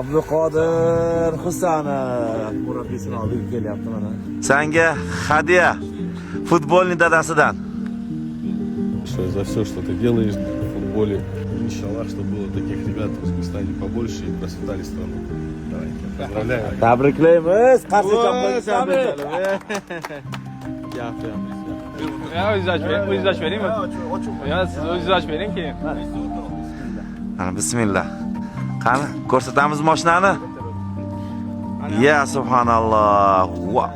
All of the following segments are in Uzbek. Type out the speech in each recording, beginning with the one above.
Abduqodir Husanov murabbiysining oldiga kelyapti mana. Senga hadya futbolning dadasidan. За все, что ты делаешь в футболе. Иншаллах, чтобы было таких ребят в Узбекистане побольше и процветали страну. Давай, поздравляю. Tabriklaymiz. Qarshi chapqizamiz. O'zingiz beringmi? Yo, siz o'zingiz bering keyin. Mana bismillah. Qani, ko'rsatamiz mashinani. Ya subhanalloh. Wow.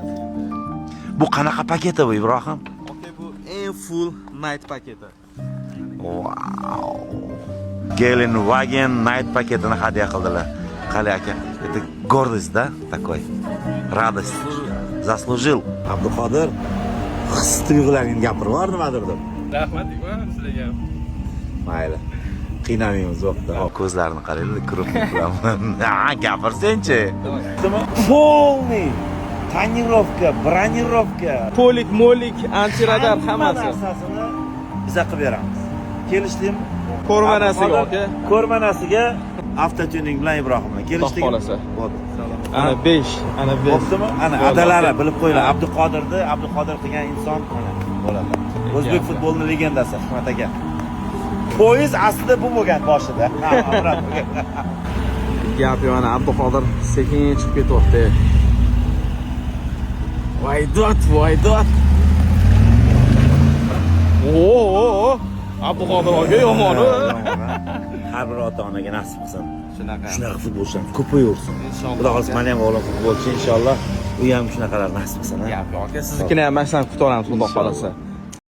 Bu qanaqa paketi bu Ibrohim? Okay, bu eng full night paketi. Wow. Gelenwagen night paketini hadya qildilar. Qali aka, это гордость, да, такой. Радость. Заслужил. Abduqodir his tuyg'ularingni gapirib yubor nimadir deb. Rahmat sizlarga. Mayli. Qiynamaymiz vaqtda. Ko'zlarini qaranglar, kirib qilaman. Ha, gapirsen-chi. Полный tonirovka, bronировка, Molik, antiradar hammasi. narsasini biza qilib beramiz. Kelishdingmi? Ko'rmanasiga aka. Ko'rmanasiga avtotuning bilan Ibrohim bilan kelishdingmi? Xohlasa. Bo'ldi. Ana 5, ana 5. Bo'ptimi? Ana adalari bilib qo'yinglar. Abduqodir qilgan inson mana bo'ladi. O'zbek futbolining legendasi Hikmat aka. Poyez aslida bu bo'lgan boshida. Gap yana Abduqodir sekin chiqib ketyapti. Voydot. Oo! Abduqodir aka yomoni. Har bir ota-onaga nasib qilsin. Shunaqa. futbolchilar ko'payaversin. Xudo xohlasa meni ham o'g'lim futbolchi inshaalloh. U ham shunaqalar nasib qilsin. Gap yo'q aka, siznikini ham mana shunaqa kutaveramiz, xudo xolasa.